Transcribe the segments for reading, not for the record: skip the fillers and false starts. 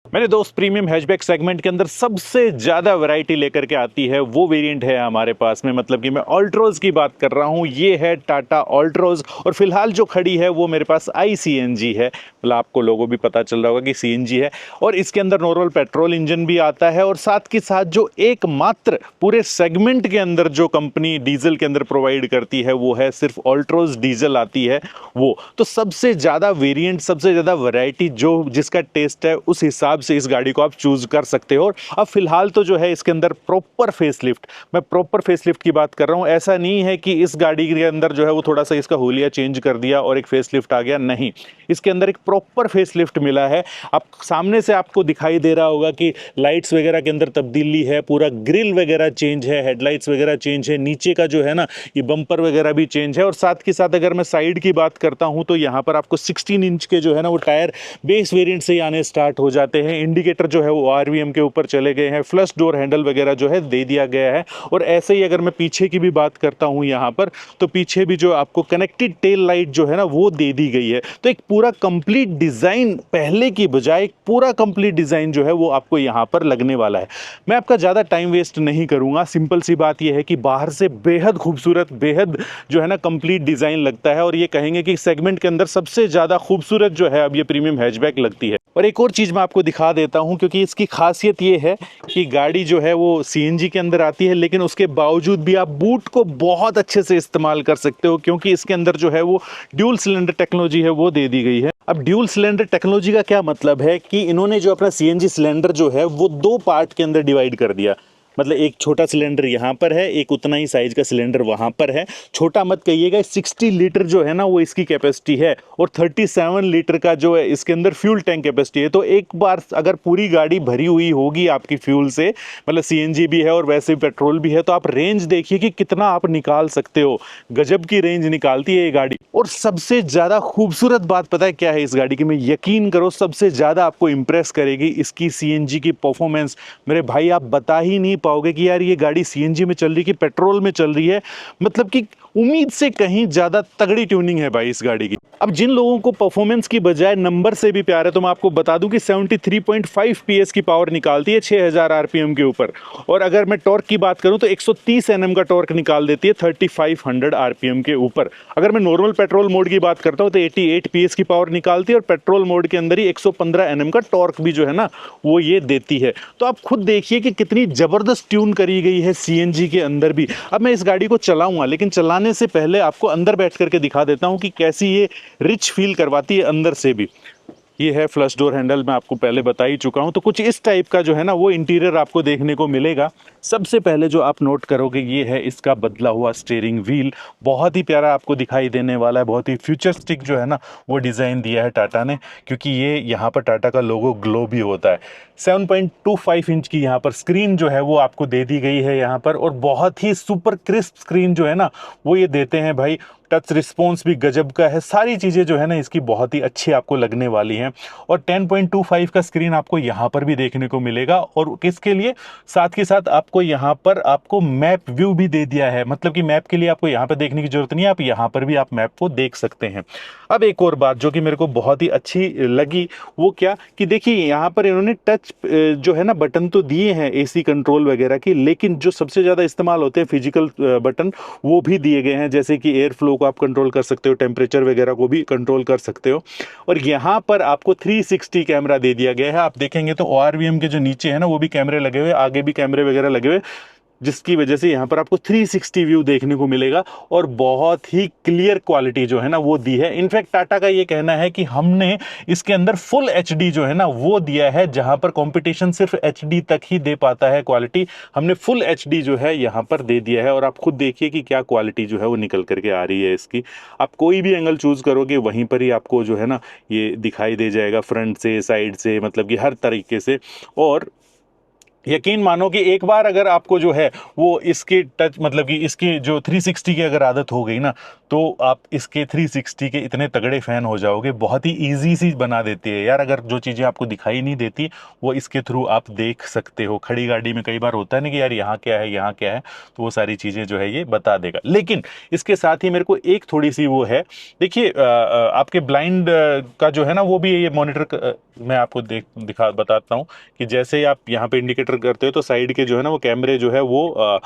मेरे दोस्त, premium hatchback segment के अंदर सबसे ज़्यादा वैरायटी लेकर के आती है वो वेरिएंट है हमारे पास में, मतलब कि मैं ऑल्ट्रोज की बात कर रहा हूँ। ये है टाटा ऑल्ट्रोज और फिलहाल जो खड़ी है वो मेरे पास ICNG है। मतलब आपको लोगों भी पता चल रहा होगा कि CNG है और इसके अंदर नॉर्मल पेट्रोल इंजन भी आता है। और साथ के साथ जो एकमात्र पूरे सेगमेंट के अंदर जो कंपनी डीजल के अंदर प्रोवाइड करती है वो है सिर्फ ऑल्ट्रोज डीजल आती है वो। तो सबसे ज़्यादा वेरिएंट, सबसे ज़्यादा वैरायटी जो जिसका टेस्ट है उस हिसाब से इस गाड़ी को आप चूज कर सकते हो। और अब फिलहाल तो जो है इसके अंदर प्रॉपर फेसलिफ्ट, मैं प्रॉपर फेसलिफ्ट की बात कर रहा हूं। ऐसा नहीं है कि इस गाड़ी के अंदर जो है वो थोड़ा सा इसका हुलिया चेंज कर दिया और एक फेसलिफ्ट आ गया, नहीं। इसके अंदर एक प्रॉपर फेसलिफ्ट मिला है। आप सामने से आपको दिखाई दे रहा होगा कि लाइट्स वगैरह के अंदर तब्दीली है, पूरा ग्रिल वगैरह चेंज है, हेडलाइट्स वगैरह चेंज है, नीचे का जो है ना ये बम्पर वगैरह भी चेंज है। और साथ के साथ अगर मैं साइड की बात करता हूं तो यहाँ पर आपको 16 इंच के जो है ना वो टायर बेस वेरिएंट से ही आने स्टार्ट हो जाते हैं। इंडिकेटर जो है वो RVM के ऊपर चले गए हैं, फ्लश डोर हैंडल वगैरह जो है दे दिया गया है। और ऐसे ही अगर मैं पीछे की भी बात करता हूं यहाँ पर, तो पीछे भी जो आपको कनेक्टेड टेल लाइट जो है ना वो दे दी गई है। तो एक पूरा कंप्लीट डिजाइन, पहले की बजाय एक पूरा कंप्लीट डिजाइन जो है वो आपको यहाँ पर लगने वाला है। मैं आपका ज्यादा टाइम वेस्ट नहीं करूंगा। सिंपल सी बात यह है कि बाहर से बेहद खूबसूरत, बेहद जो है ना कंप्लीट डिजाइन लगता है और ये कहेंगे कि सेगमेंट के अंदर सबसे ज्यादा खूबसूरत जो है अब ये प्रीमियम हैचबैक लगती है। और एक और चीज मैं आपको दिखा देता हूं, क्योंकि इसकी खासियत ये है कि गाड़ी जो है वो CNG के अंदर आती है, लेकिन उसके बावजूद भी आप बूट को बहुत अच्छे से इस्तेमाल कर सकते हो, क्योंकि इसके अंदर जो है वो ड्यूल सिलेंडर टेक्नोलॉजी है वो दे दी गई है। अब ड्यूल सिलेंडर टेक्नोलॉजी का क्या मतलब है कि इन्होंने जो अपना CNG सिलेंडर जो है वो दो पार्ट के अंदर डिवाइड कर दिया। मतलब एक छोटा सिलेंडर यहाँ पर है, एक उतना ही साइज का सिलेंडर वहाँ पर है। छोटा मत कहिएगा, 60 लीटर जो है ना वो इसकी कैपेसिटी है और 37 लीटर का जो है इसके अंदर फ्यूल टैंक कैपेसिटी है। तो एक बार अगर पूरी गाड़ी भरी हुई होगी आपकी फ्यूल से, मतलब CNG भी है और वैसे भी पेट्रोल भी है, तो आप रेंज देखिए कि कितना आप निकाल सकते हो। गजब की रेंज निकालती है ये गाड़ी। और सबसे ज़्यादा खूबसूरत बात पता है क्या है इस गाड़ी की? मैं यकीन करो सबसे ज़्यादा आपको इंप्रेस करेगी इसकी CNG की परफॉर्मेंस। मेरे भाई, आप बता ही नहीं पाओगे कि यार ये गाड़ी CNG में चल रही है कि पेट्रोल में चल रही है। मतलब कि उम्मीद से कहीं ज्यादा तगड़ी ट्यूनिंग है भाई इस गाड़ी की। अब जिन लोगों को परफॉर्मेंस की बजाय नंबर से भी प्यार है तो मैं आपको बता दूं कि 73.5 PS की पावर निकालती है 6000 RPM के ऊपर। और अगर मैं टॉर्क की बात करूं तो 130 Nm का टॉर्क निकाल देती है 3500 RPM के ऊपर। अगर मैं नॉर्मल पेट्रोल मोड की बात करता हूं तो 88 PS की पावर निकालती है और पेट्रोल मोड के अंदर ही 115 Nm का टॉर्क भी जो है ना वो ये देती है। तो आप खुद देखिए कि कितनी जबरदस्त ट्यून करी गई है CNG के अंदर भी। अब मैं इस गाड़ी को चलाऊंगा, लेकिन चलाने से पहले आपको अंदर बैठ करके दिखा देता हूं कि कैसी ये रिच फील करवाती है अंदर से भी। ये है फ्लश डोर हैंडल, मैं आपको पहले बता ही चुका हूं। तो कुछ इस टाइप का जो है ना वो इंटीरियर आपको देखने को मिलेगा। सबसे पहले जो आप नोट करोगे ये है इसका बदला हुआ स्टीयरिंग व्हील। बहुत ही प्यारा आपको दिखाई देने वाला है, बहुत ही फ्यूचरिस्टिक जो है ना वो डिज़ाइन दिया है टाटा ने, क्योंकि ये यहाँ पर टाटा का लोगो ग्लो भी होता है। 7.25 इंच की यहाँ पर स्क्रीन जो है वो आपको दे दी गई है यहाँ पर, और बहुत ही सुपर क्रिस्प स्क्रीन जो है ना वो ये देते हैं भाई। टच रिस्पॉन्स भी गजब का है, सारी चीज़ें जो है ना इसकी बहुत ही अच्छी आपको लगने वाली हैं। और 10.25 का स्क्रीन आपको यहाँ पर भी देखने को मिलेगा। और किसके लिए? साथ के साथ आपको यहाँ पर आपको मैप व्यू भी दे दिया है, मतलब कि मैप के लिए आपको यहाँ पर देखने की जरूरत नहीं है, आप यहाँ पर भी आप मैप को देख सकते हैं। अब एक और बात जो कि मेरे को बहुत ही अच्छी लगी वो क्या कि देखिए यहाँ पर इन्होंने टच जो है ना बटन तो दिए हैं AC कंट्रोल वगैरह की, लेकिन जो सबसे ज़्यादा इस्तेमाल होते हैं फिजिकल बटन वो भी दिए गए हैं। जैसे कि एयर फ्लो को आप कंट्रोल कर सकते हो, टेम्परेचर वगैरह को भी कंट्रोल कर सकते हो। और यहाँ पर आपको 360 कैमरा दे दिया गया है। आप देखेंगे तो ORVM के जो नीचे है ना वो भी कैमरे लगे हुए, आगे भी कैमरे वगैरह लगे हुए, जिसकी वजह से यहाँ पर आपको 360 व्यू देखने को मिलेगा। और बहुत ही क्लियर क्वालिटी जो है ना वो दी है। इनफैक्ट टाटा का ये कहना है कि हमने इसके अंदर फुल HD जो है ना वो दिया है, जहां पर कंपटीशन सिर्फ HD तक ही दे पाता है क्वालिटी, हमने फुल HD जो है यहाँ पर दे दिया है। और आप खुद देखिए कि क्या क्वालिटी जो है वो निकल करके आ रही है इसकी। आप कोई भी एंगल चूज करोगे वहीं पर ही आपको जो है ना ये दिखाई दे जाएगा, फ्रंट से, साइड से, मतलब कि हर तरीके से। और यकीन मानो कि एक बार अगर आपको जो है वो इसकी टच मतलब कि इसकी जो 360 की अगर आदत हो गई ना, तो आप इसके 360 के इतने तगड़े फैन हो जाओगे। बहुत ही इजी सी बना देती है यार, अगर जो चीज़ें आपको दिखाई नहीं देती वो इसके थ्रू आप देख सकते हो। खड़ी गाड़ी में कई बार होता है ना कि यार यहाँ क्या है यहाँ क्या है, तो वो सारी चीज़ें जो है ये बता देगा। लेकिन इसके साथ ही मेरे को एक थोड़ी सी वो है, देखिए आपके ब्लाइंड का जो है ना वो भी ये मॉनिटर मैं आपको दिखा बताता हूँ कि जैसे ही आप यहाँ पे इंडिकेटर करते हो तो साइड के जो है ना वो कैमरे जो है वो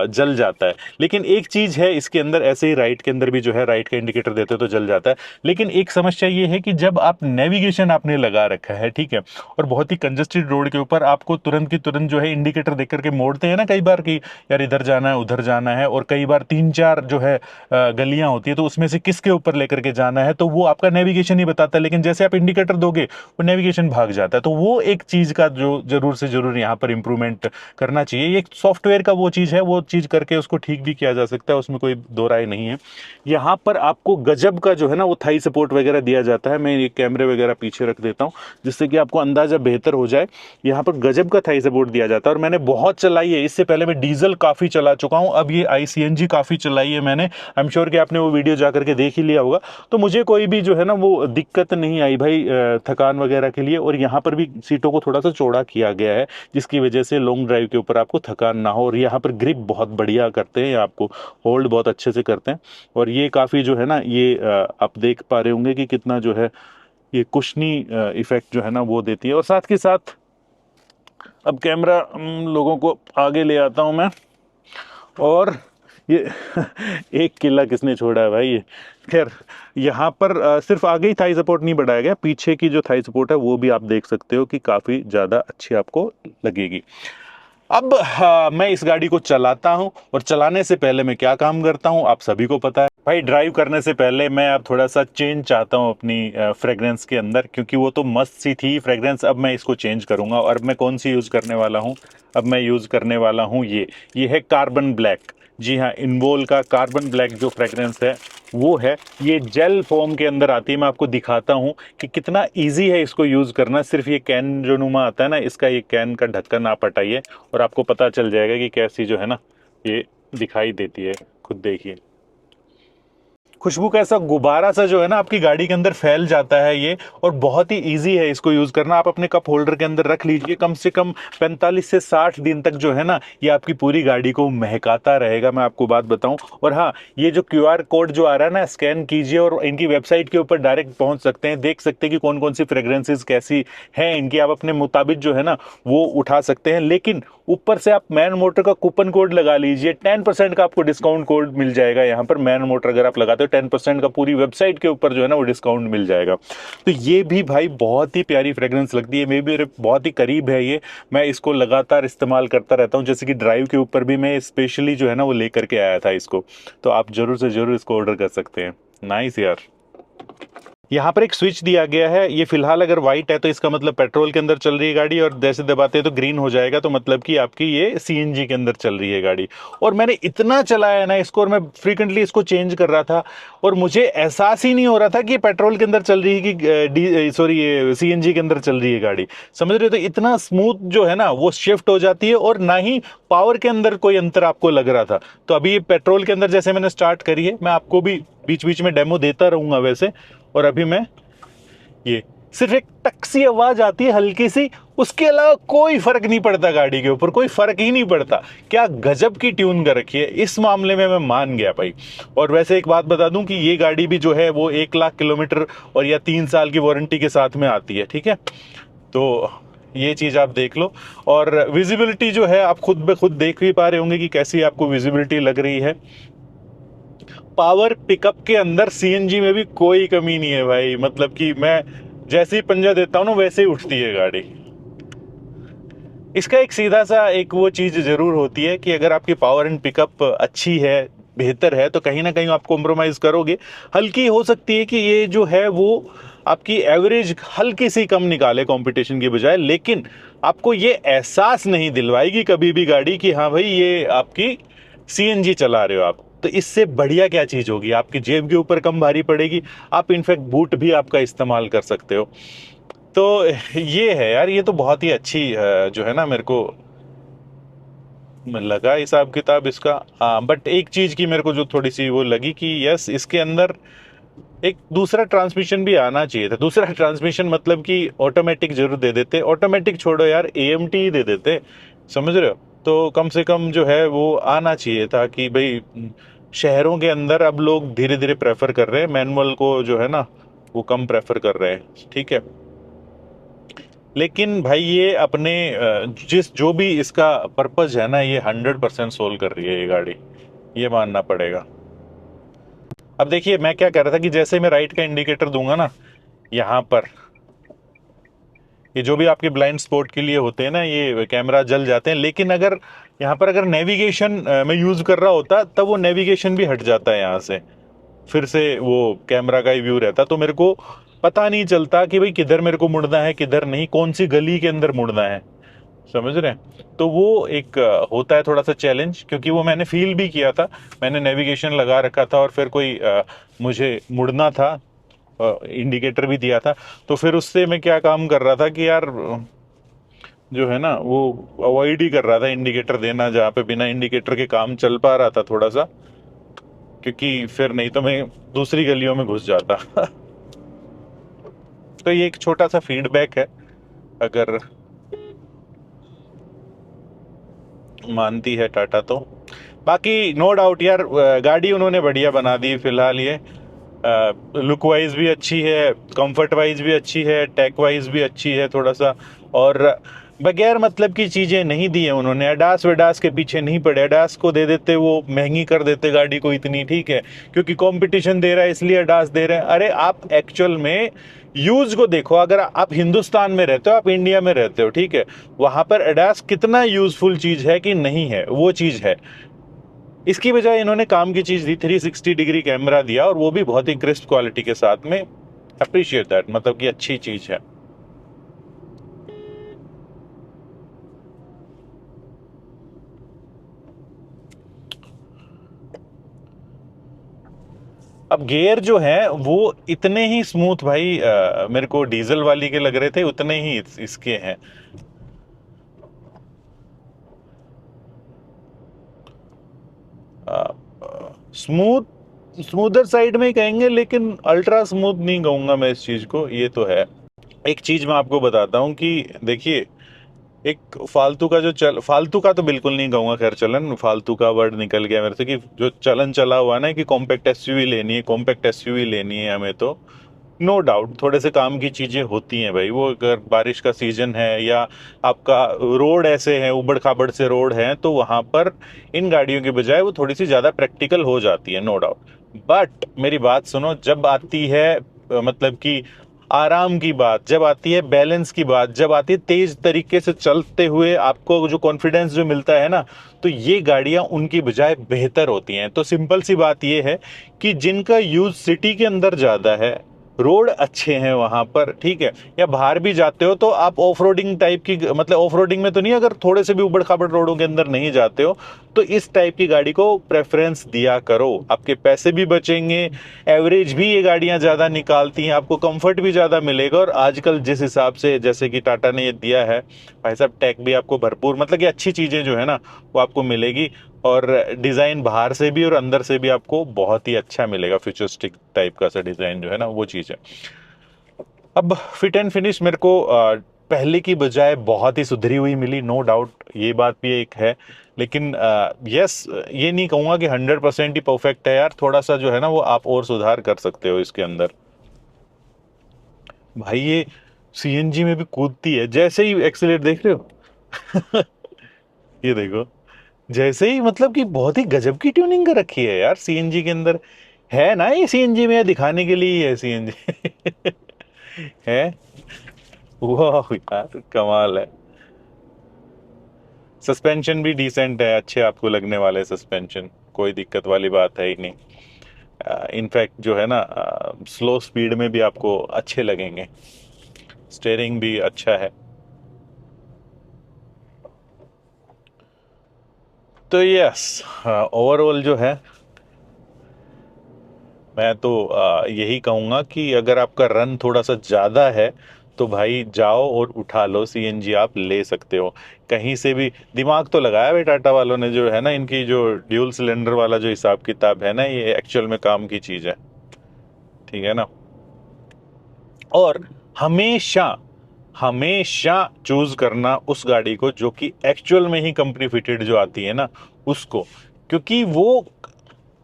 जल जाता है। लेकिन एक चीज़ है इसके अंदर, ऐसे ही राइट के अंदर भी जो है राइट का इंडिकेटर देते हो तो जल जाता है। लेकिन एक समस्या ये है कि जब आप नेविगेशन आपने लगा रखा है, ठीक है, और बहुत ही कंजस्टेड रोड के ऊपर आपको तुरंत की तुरंत जो है इंडिकेटर देख करके मोड़ते हैं ना कई बार कि यार इधर जाना है उधर जाना है, और कई बार 3-4 जो है गलियां होती है तो उसमें से किसके ऊपर लेकर के जाना है, तो वो आपका नेविगेशन ही बताता है। लेकिन जैसे आप इंडिकेटर दोगे वो नेविगेशन भाग जाता है। तो वो एक चीज़ का जो जरूर से जरूर यहाँ पर इंप्रूवमेंट करना चाहिए। ये एक सॉफ्टवेयर का वो चीज़ है, वो चीज़ करके उसको ठीक भी किया जा सकता है, उसमें कोई दो राय नहीं है। यहाँ पर आपको गजब का जो है ना वो थाई सपोर्ट वगैरह दिया जाता है। मैं ये कैमरे वगैरह पीछे रख देता हूँ जिससे कि आपको अंदाजा बेहतर हो जाए। यहाँ पर गजब का थाई सपोर्ट दिया जाता है और मैंने बहुत चलाई है। इससे पहले मैं डीजल काफ़ी चला चुका हूँ, अब ये ICNG काफ़ी चलाई है मैंने। आई एम श्योर कि आपने वो वीडियो जा करके देख ही लिया होगा। तो मुझे कोई भी जो है ना वो दिक्कत नहीं आई भाई थकान वगैरह के लिए। और यहाँ पर भी सीटों को थोड़ा सा चौड़ा किया गया है जिसकी वजह से लॉन्ग ड्राइव के ऊपर आपको थकान ना हो। और यहाँ पर ग्रिप बहुत बढ़िया करते हैं, आपको होल्ड बहुत अच्छे से करते हैं। और ये काफ़ी जो है ना ये आप देख पा रहे होंगे कि कितना जो है ये कुशनी इफेक्ट जो है ना वो देती है। और साथ के साथ अब कैमरा लोगों को आगे ले आता हूँ मैं। और ये एक किला किसने छोड़ा है भाई। खैर यहाँ पर सिर्फ आगे ही थाई सपोर्ट नहीं बढ़ाया गया, पीछे की जो थाई सपोर्ट है वो भी आप देख सकते हो कि काफ़ी ज़्यादा अच्छी आपको लगेगी। अब मैं इस गाड़ी को चलाता हूं और चलाने से पहले मैं क्या काम करता हूं आप सभी को पता है भाई। ड्राइव करने से पहले मैं अब थोड़ा सा चेंज चाहता हूं अपनी फ्रेग्रेंस के अंदर, क्योंकि वो तो मस्त सी थी फ्रेग्रेंस। अब मैं इसको चेंज करूंगा और मैं कौन सी यूज़ करने वाला हूं। अब मैं यूज़ करने वाला हूं ये है कार्बन ब्लैक। जी हाँ, इनवोल का कार्बन ब्लैक जो फ्रेग्रेंस है वो है। ये जेल फॉर्म के अंदर आती है। मैं आपको दिखाता हूँ कि कितना इजी है इसको यूज़ करना। सिर्फ ये कैन जो नुमा आता है ना, इसका ये कैन का ढक्कन आप हटाइए और आपको पता चल जाएगा कि कैसी जो है ना ये दिखाई देती है। खुद देखिए, खुशबू का ऐसा गुब्बारा सा जो है ना आपकी गाड़ी के अंदर फैल जाता है ये। और बहुत ही इजी है इसको यूज़ करना। आप अपने कप होल्डर के अंदर रख लीजिए, कम से कम 45 से 60 दिन तक जो है ना ये आपकी पूरी गाड़ी को महकाता रहेगा, मैं आपको बात बताऊं। और हाँ, ये जो QR कोड जो आ रहा है ना, स्कैन कीजिए और इनकी वेबसाइट के ऊपर डायरेक्ट पहुंच सकते हैं, देख सकते हैं कि कौन कौन सी फ्रेग्रेंसेज कैसी हैं इनकी। आप अपने मुताबिक जो है ना वो उठा सकते हैं। लेकिन ऊपर से आप मैन मोटर का कूपन कोड लगा लीजिए, 10% का आपको डिस्काउंट कोड मिल जाएगा। यहाँ पर मैन मोटर अगर आप लगाते हो 10% का पूरी वेबसाइट के ऊपर जो है ना वो डिस्काउंट मिल जाएगा। तो ये भी भाई बहुत ही प्यारी फ्रेग्रेंस लगती है, मेरे बहुत ही करीब है ये। मैं इसको लगातार इस्तेमाल करता रहता हूँ, जैसे कि ड्राइव के ऊपर भी मैं स्पेशली जो है ना वो लेकर के आया था इसको। तो आप जरूर से जरूर इसको ऑर्डर कर सकते हैं। नाइस यार। यहाँ पर एक स्विच दिया गया है, ये फिलहाल अगर व्हाइट है तो इसका मतलब पेट्रोल के अंदर चल रही है गाड़ी, और जैसे दबाते हैं तो ग्रीन हो जाएगा, तो मतलब कि आपकी ये CNG के अंदर चल रही है गाड़ी। और मैंने इतना चलाया ना इसको, और मैं फ्रीक्वेंटली इसको चेंज कर रहा था और मुझे एहसास ही नहीं हो रहा था कि ये पेट्रोल के अंदर चल रही है कि सॉरी ये CNG के अंदर चल रही है गाड़ी। समझ रहे हो? तो इतना स्मूथ जो है ना वो शिफ्ट हो जाती है, और ना ही पावर के अंदर कोई अंतर आपको लग रहा था। तो अभी पेट्रोल के अंदर जैसे मैंने स्टार्ट करी है, मैं आपको भी बीच बीच में डेमो देता रहूंगा वैसे। और अभी मैं ये सिर्फ एक टक सी आवाज आती है हल्की सी, उसके अलावा कोई फर्क नहीं पड़ता गाड़ी के ऊपर, कोई फर्क ही नहीं पड़ता। क्या गजब की ट्यून कर रखी है, इस मामले में मैं मान गया भाई। और वैसे एक बात बता दूं कि ये गाड़ी भी जो है वो 1 लाख किलोमीटर और या 3 साल की वारंटी के साथ में आती है, ठीक है। तो ये चीज़ आप देख लो। और विजिबिलिटी जो है आप खुद ब खुद देख भी पा रहे होंगे कि कैसी आपको विजिबिलिटी लग रही है। पावर पिकअप के अंदर CNG में भी कोई कमी नहीं है भाई, मतलब कि मैं जैसे ही पंजा देता हूं ना वैसे ही उठती है गाड़ी। इसका एक सीधा सा एक वो चीज़ जरूर होती है कि अगर आपकी पावर एंड पिकअप अच्छी है, बेहतर है, तो कहीं ना कहीं आप कॉम्प्रोमाइज़ करोगे। हल्की हो सकती है कि ये जो है वो आपकी एवरेज हल्की सी कम निकाले कंपटीशन की बजाय, लेकिन आपको ये एहसास नहीं दिलवाएगी कभी भी गाड़ी कि हाँ भाई ये आपकी CNG चला रहे हो आप। तो इससे बढ़िया क्या चीज़ होगी, आपकी जेब के ऊपर कम भारी पड़ेगी, आप इनफैक्ट बूट भी आपका इस्तेमाल कर सकते हो। तो ये है यार, ये तो बहुत ही अच्छी जो है ना मेरे को लगा हिसाब किताब इसका। हाँ, बट एक चीज की मेरे को जो थोड़ी सी वो लगी कि यस, इसके अंदर एक दूसरा ट्रांसमिशन भी आना चाहिए था। दूसरा ट्रांसमिशन मतलब कि ऑटोमेटिक जरूर दे देते, ऑटोमेटिक छोड़ो यार, एएमटी ही दे देते, समझ रहे हो? तो कम से कम जो है वो आना चाहिए था कि भाई शहरों के अंदर अब लोग धीरे धीरे प्रेफर कर रहे हैं मैनुअल को, जो है ना वो कम प्रेफर कर रहे हैं, ठीक है। लेकिन भाई ये अपने जिस जो भी इसका पर्पज है ना, ये 100% सोल्व कर रही है ये गाड़ी, ये मानना पड़ेगा। अब देखिए मैं क्या कह रहा था कि जैसे मैं राइट का इंडिकेटर दूंगा ना यहाँ पर, ये जो भी आपके ब्लाइंड स्पॉट के लिए होते हैं ना, ये कैमरा जल जाते हैं, लेकिन अगर यहाँ पर अगर नेविगेशन मैं यूज कर रहा होता तब वो नेविगेशन भी हट जाता है यहाँ से, फिर से वो कैमरा का ही व्यू रहता, तो मेरे को पता नहीं चलता कि भाई किधर मेरे को मुड़ना है किधर नहीं, कौन सी गली के अंदर मुड़ना है, समझ रहे हैं? तो वो एक होता है थोड़ा सा चैलेंज, क्योंकि वो मैंने फील भी किया था। मैंने नेविगेशन लगा रखा था और फिर कोई मुझे मुड़ना था, इंडिकेटर भी दिया था, तो फिर उससे मैं क्या काम कर रहा था कि यार जो है ना वो अवॉइड ही कर रहा था इंडिकेटर देना, जहाँ पे बिना इंडिकेटर के काम चल पा रहा था थोड़ा सा, क्योंकि फिर नहीं तो मैं दूसरी गलियों में घुस जाता। तो ये एक छोटा सा फीडबैक है, अगर मानती है टाटा तो। बाकी नो डाउट यार, गाड़ी उन्होंने बढ़िया बना दी फिलहाल। ये लुक वाइज भी अच्छी है, कंफर्ट वाइज भी अच्छी है, टेक वाइज भी अच्छी है थोड़ा सा, और बगैर मतलब की चीज़ें नहीं दी है उन्होंने। अडास वेडास के पीछे नहीं पड़े, अडास को दे देते वो महंगी कर देते गाड़ी को इतनी, ठीक है, क्योंकि कंपटीशन दे रहा है इसलिए अडास दे रहे हैं। अरे आप एक्चुअल में यूज को देखो, अगर आप हिंदुस्तान में रहते हो, आप इंडिया में रहते हो, ठीक है, वहां पर अडास कितना यूजफुल चीज है कि नहीं है, वो चीज है। इसकी बजाय इन्होंने काम की चीज दी, 360 डिग्री कैमरा दिया, और वो भी बहुत ही क्रिस्प क्वालिटी के साथ में। अप्रिशिएट दैट, मतलब कि अच्छी चीज है। अब गियर जो है वो इतने ही स्मूथ भाई, मेरे को डीजल वाली के लग रहे थे, उतने ही इसके हैं। स्मूथ, स्मूदर साइड में ही कहेंगे, लेकिन अल्ट्रा स्मूथ नहीं कहूंगा मैं इस चीज को, ये तो है। एक चीज मैं आपको बताता हूँ कि देखिए, एक फालतू का जो फालतू का तो बिल्कुल नहीं कहूंगा, खैर चलन फालतू का वर्ड निकल गया मेरे से, कि जो चलन चला हुआ ना कि कॉम्पैक्ट एसयूवी लेनी है, कॉम्पैक्ट एसयूवी लेनी है हमें, तो नो डाउट थोड़े से काम की चीजें होती हैं भाई। वो अगर बारिश का सीजन है या आपका रोड ऐसे है, उबड़ खाबड़ से रोड है, तो वहां पर इन गाड़ियों के बजाय वो थोड़ी सी ज्यादा प्रैक्टिकल हो जाती है, नो डाउट। बट मेरी बात सुनो, जब आती है मतलब कि आराम की बात, जब आती है बैलेंस की बात, जब आती है तेज तरीके से चलते हुए आपको जो कॉन्फिडेंस जो मिलता है ना, तो ये गाड़ियां उनकी बजाय बेहतर होती हैं। तो सिंपल सी बात ये है कि जिनका यूज सिटी के अंदर ज्यादा है, रोड अच्छे हैं वहां पर, ठीक है, या बाहर भी जाते हो तो आप ऑफ रोडिंग टाइप की, मतलब ऑफ रोडिंग में तो नहीं, अगर थोड़े से भी उबड़ खाबड़ रोडों के अंदर नहीं जाते हो, तो इस टाइप की गाड़ी को प्रेफरेंस दिया करो, आपके पैसे भी बचेंगे, एवरेज भी ये गाड़ियां ज्यादा निकालती हैं, आपको कंफर्ट भी ज्यादा मिलेगा। और आजकल जिस हिसाब से जैसे कि टाटा ने ये दिया है भाई साहब, टेक भी आपको भरपूर, मतलब कि अच्छी चीजें जो है ना वो आपको मिलेगी, और डिजाइन बाहर से भी और अंदर से भी आपको बहुत ही अच्छा मिलेगा, फ्यूचरिस्टिक टाइप का सा डिजाइन जो है ना, वो चीज है। अब फिट एंड फिनिश मेरे को पहले की बजाय बहुत ही सुधरी हुई मिली, नो डाउट, ये बात भी एक है। लेकिन यस, ये नहीं कहूंगा कि 100% ही परफेक्ट है यार, थोड़ा सा जो है ना वो आप और सुधार कर सकते हो इसके अंदर। भाई ये सीएनजी में भी कूदती है, जैसे ही एक्सीलेटर देख रहे हो। ये देखो, जैसे ही, मतलब कि बहुत ही गजब की ट्यूनिंग कर रखी है यार सीएनजी के अंदर। है ना ये सीएनजी में दिखाने के लिए ही है सीएनजी। है, वाह यार कमाल है। सस्पेंशन भी डिसेंट है, अच्छे आपको लगने वाले सस्पेंशन, कोई दिक्कत वाली बात है ही नहीं। इनफैक्ट जो है ना स्लो स्पीड में भी आपको अच्छे लगेंगे। स्टेयरिंग भी अच्छा है। तो यस, ओवरऑल जो है मैं तो यही कहूँगा कि अगर आपका रन थोड़ा सा ज़्यादा है तो भाई जाओ और उठा लो, सीएनजी आप ले सकते हो कहीं से भी। दिमाग तो लगाया भाई टाटा वालों ने, जो है ना इनकी जो ड्यूल सिलेंडर वाला जो हिसाब किताब है ना, ये एक्चुअल में काम की चीज है, ठीक है ना। और हमेशा हमेशा चूज करना उस गाड़ी को जो कि एक्चुअल में ही कंपनी फिटेड जो आती है ना उसको, क्योंकि वो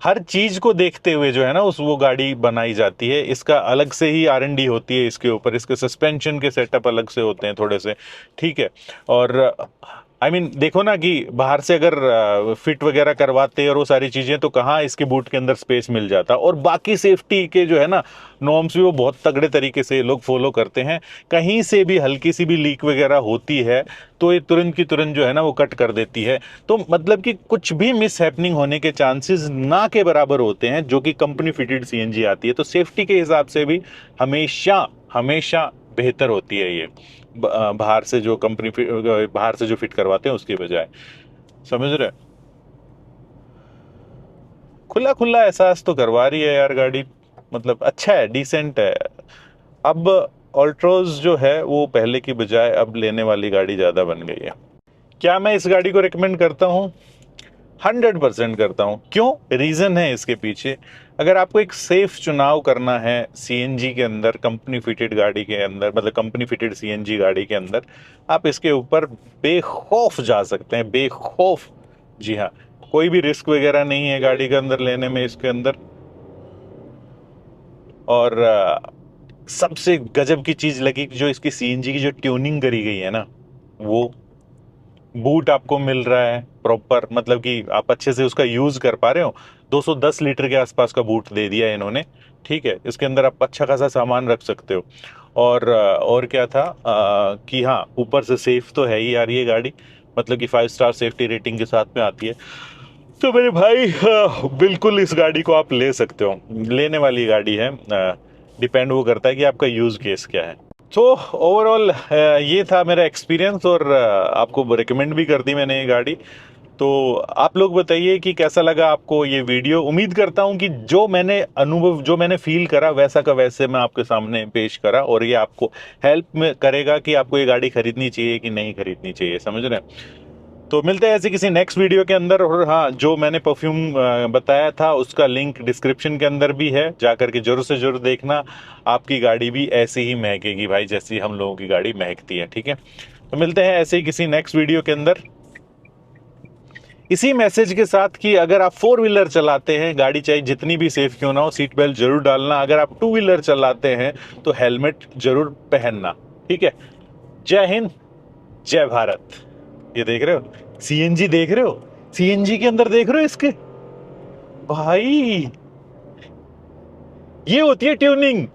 हर चीज को देखते हुए जो है ना उस वो गाड़ी बनाई जाती है। इसका अलग से ही R&D होती है इसके ऊपर, इसके सस्पेंशन के सेटअप अलग से होते हैं थोड़े से, ठीक है। और देखो ना कि बाहर से अगर फिट वगैरह करवाते और वो सारी चीजें, तो कहाँ इसके बूट के अंदर स्पेस मिल जाता। और बाकी सेफ्टी के जो है ना नॉर्म्स भी वो बहुत तगड़े तरीके से लोग फॉलो करते हैं। कहीं से भी हल्की सी भी लीक वगैरह होती है तो ये तुरंत की तुरंत जो है ना वो कट कर देती है। तो मतलब कि कुछ भी मिस हैपनिंग होने के चांसेस ना के बराबर होते हैं जो कि कंपनी फिटेड सीएनजी आती है। तो सेफ्टी के हिसाब से भी हमेशा हमेशा बेहतर होती है ये बाहर से जो बाहर से जो फिट करवाते हैं उसकी बजाय, समझ रहे। खुला खुला एहसास तो करवा रही है यार गाड़ी, मतलब अच्छा है, डिसेंट है। अब ऑल्ट्रोज जो है वो पहले की बजाय अब लेने वाली गाड़ी ज़्यादा बन गई है। क्या मैं इस गाड़ी को रिकमेंड करता हूँ? 100% करता हूँ। क्यों? रीज़न है इसके पीछे। अगर आपको एक सेफ चुनाव करना है सीएनजी के अंदर, कंपनी फिटेड गाड़ी के अंदर, मतलब कंपनी फिटेड सीएनजी गाड़ी के अंदर, आप इसके ऊपर बेखौफ जा सकते हैं, बेखौफ। जी हाँ, कोई भी रिस्क वगैरह नहीं है गाड़ी के अंदर लेने में इसके अंदर। और सबसे गजब की चीज लगी जो इसकी सीएनजी की जो ट्यूनिंग करी गई है ना, वो बूट आपको मिल रहा है प्रॉपर, मतलब कि आप अच्छे से उसका यूज कर पा रहे हो। 210 लीटर के आसपास का बूट दे दिया है इन्होंने, ठीक है। इसके अंदर आप अच्छा खासा सामान रख सकते हो। और क्या था कि हाँ, ऊपर से सेफ तो है ही यार ये गाड़ी, मतलब कि 5 स्टार सेफ्टी रेटिंग के साथ में आती है। तो मेरे भाई बिल्कुल इस गाड़ी को आप ले सकते हो, लेने वाली गाड़ी है। डिपेंड वो करता है कि आपका यूज केस क्या है। तो ओवरऑल ये था मेरा एक्सपीरियंस, और आपको रिकमेंड भी कर दी मैंने ये गाड़ी। तो आप लोग बताइए कि कैसा लगा आपको ये वीडियो। उम्मीद करता हूँ कि जो मैंने अनुभव, जो मैंने फील करा वैसा का वैसे मैं आपके सामने पेश करा, और ये आपको हेल्प में करेगा कि आपको ये गाड़ी खरीदनी चाहिए कि नहीं खरीदनी चाहिए, समझ रहे हैं। तो मिलते हैं ऐसे किसी नेक्स्ट वीडियो के अंदर। और हाँ, जो मैंने परफ्यूम बताया था उसका लिंक डिस्क्रिप्शन के अंदर भी है, जा करके जरूर से जरूर देखना। आपकी गाड़ी भी ऐसी ही महकेगी भाई जैसी हम लोगों की गाड़ी महकती है, ठीक है। तो मिलते हैं ऐसे ही किसी नेक्स्ट वीडियो के अंदर, इसी मैसेज के साथ कि अगर आप 4 व्हीलर चलाते हैं, गाड़ी चाहे जितनी भी सेफ क्यों ना हो, सीट बेल्ट जरूर डालना। अगर आप 2 व्हीलर चलाते हैं तो हेलमेट जरूर पहनना, ठीक है। जय हिंद, जय भारत। ये देख रहे हो सीएनजी, देख रहे हो सीएनजी के अंदर, देख रहे हो इसके भाई, ये होती है ट्यूनिंग।